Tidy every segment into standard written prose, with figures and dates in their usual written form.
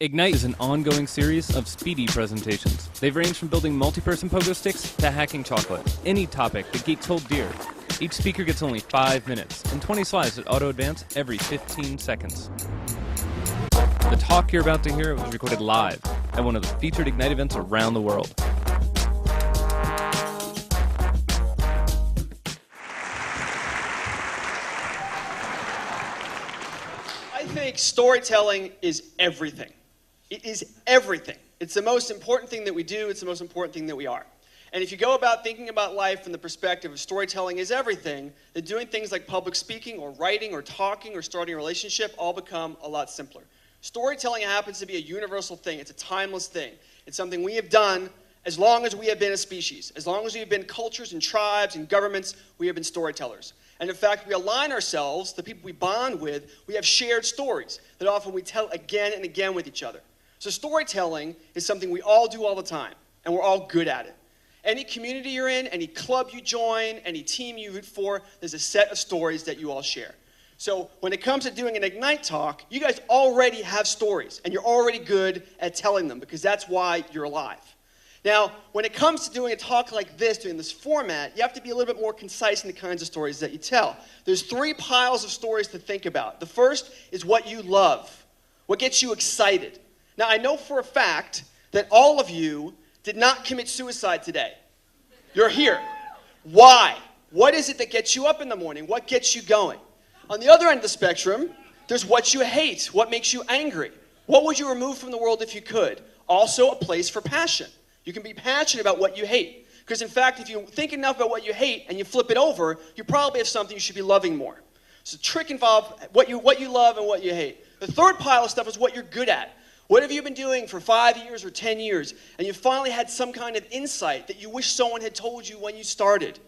Ignite is an ongoing series of speedy presentations. They've ranged from building multi-person pogo sticks to hacking chocolate. Any topic the geeks hold dear. Each speaker gets only 5 minutes and 20 slides that auto-advance every 15 seconds. The talk you're about to hear was recorded live at one of the featured Ignite events around the world. I think storytelling is everything. It is everything. It's the most important thing that we do. It's the most important thing that we are. And if you go about thinking about life from the perspective of storytelling is everything, then doing things like public speaking or writing or talking or starting a relationship all become a lot simpler. Storytelling happens to be a universal thing. It's a timeless thing. It's something we have done as long as we have been a species. As long as we have been cultures and tribes and governments, we have been storytellers. And in fact, we align ourselves, the people we bond with, we have shared stories that often we tell again and again with each other. So storytelling is something we all do all the time, and we're all good at it. Any community you're in, any club you join, any team you root for, there's a set of stories that you all share. So when it comes to doing an Ignite talk, you guys already have stories, and you're already good at telling them because that's why you're alive. Now, when it comes to doing a talk like this, doing this format, you have to be a little bit more concise in the kinds of stories that you tell. There's 3 piles of stories to think about. The first is what you love, what gets you excited. Now, I know for a fact that all of you did not commit suicide today. You're here. Why? What is it that gets you up in the morning? What gets you going? On the other end of the spectrum, there's what you hate, what makes you angry. What would you remove from the world if you could? Also a place for passion. You can be passionate about what you hate. Because in fact, if you think enough about what you hate and you flip it over, you probably have something you should be loving more. So the trick involves what you love and what you hate. The third pile of stuff is what you're good at. What have you been doing for 5 years or 10 years, and you finally had some kind of insight that you wish someone had told you when you started?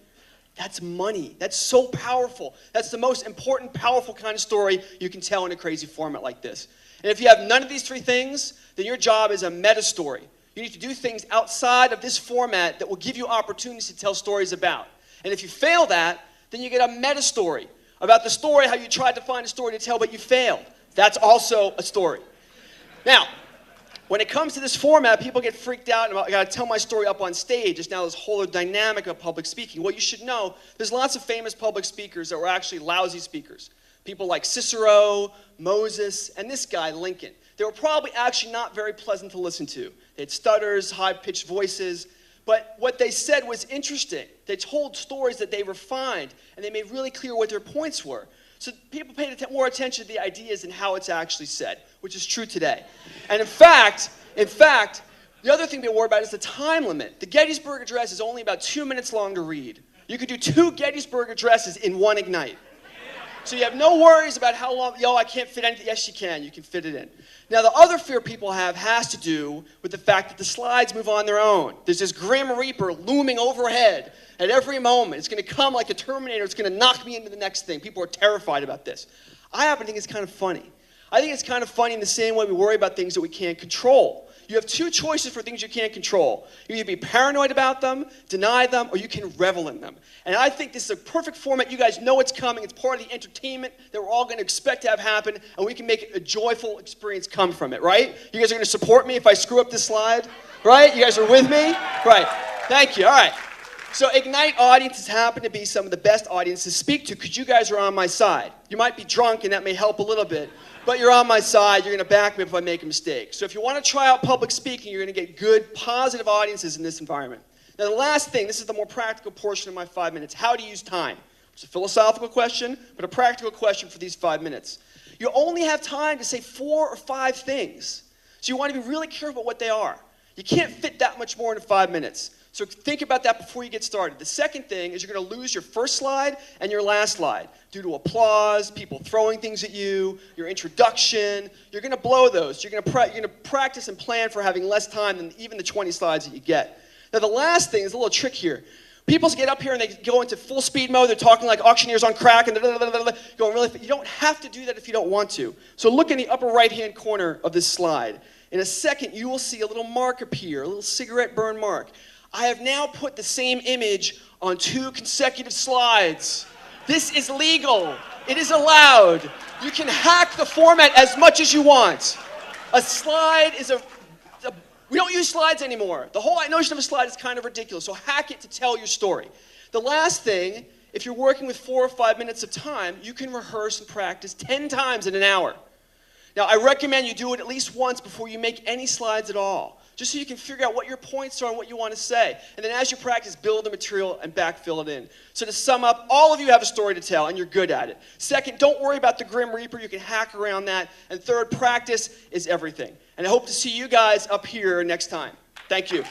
That's money. That's so powerful. That's the most important, powerful kind of story you can tell in a crazy format like this. And if you have none of these 3 things, then your job is a meta story. You need to do things outside of this format that will give you opportunities to tell stories about. And if you fail that, then you get a meta story about the story, how you tried to find a story to tell, but you failed. That's also a story. Now, when it comes to this format, people get freaked out and I got to tell my story up on stage. It's now this whole dynamic of public speaking. Well, you should know, there's lots of famous public speakers that were actually lousy speakers. People like Cicero, Moses, and this guy, Lincoln. They were probably actually not very pleasant to listen to. They had stutters, high-pitched voices, but what they said was interesting. They told stories that they refined, and they made really clear what their points were. So people paid more attention to the ideas and how it's actually said, which is true today. And in fact, the other thing to be worried about is the time limit. The Gettysburg Address is only about 2 minutes long to read. You could do 2 Gettysburg Addresses in one Ignite. So you have no worries about how long, I can't fit anything. Yes, you can fit it in. Now, the other fear people have has to do with the fact that the slides move on their own. There's this Grim Reaper looming overhead at every moment. It's going to come like a Terminator. It's going to knock me into the next thing. People are terrified about this. I happen to think it's kind of funny. I think it's kind of funny in the same way we worry about things that we can't control. You have 2 choices for things you can't control. You either be paranoid about them, deny them, or you can revel in them. And I think this is a perfect format. You guys know it's coming. It's part of the entertainment that we're all going to expect to have happen, and we can make a joyful experience come from it, right? You guys are going to support me if I screw up this slide, right? You guys are with me? Right. Thank you. All right. So Ignite audiences happen to be some of the best audiences to speak to because you guys are on my side. You might be drunk, and that may help a little bit. But you're on my side, you're going to back me if I make a mistake. So if you want to try out public speaking, you're going to get good, positive audiences in this environment. Now the last thing, this is the more practical portion of my 5 minutes, how to use time. It's a philosophical question, but a practical question for these 5 minutes. You only have time to say 4 or 5 things. So you want to be really careful about what they are. You can't fit that much more into 5 minutes. So think about that before you get started. The second thing is you're going to lose your first slide and your last slide due to applause, people throwing things at you, your introduction. You're going to blow those. You're going to practice and plan for having less time than even the 20 slides that you get. Now the last thing is a little trick here. People get up here and they go into full speed mode. They're talking like auctioneers on crack and going really fast. You don't have to do that if you don't want to. So look in the upper right-hand corner of this slide. In a second, you will see a little mark appear, a little cigarette burn mark. I have now put the same image on 2 consecutive slides. This is legal. It is allowed. You can hack the format as much as you want. A slide is we don't use slides anymore. The whole notion of a slide is kind of ridiculous, so hack it to tell your story. The last thing, if you're working with 4 or 5 minutes of time, you can rehearse and practice 10 times in an hour. Now, I recommend you do it at least once before you make any slides at all, just so you can figure out what your points are and what you want to say. And then as you practice, build the material and backfill it in. So to sum up, all of you have a story to tell, and you're good at it. Second, don't worry about the Grim Reaper. You can hack around that. And third, practice is everything. And I hope to see you guys up here next time. Thank you.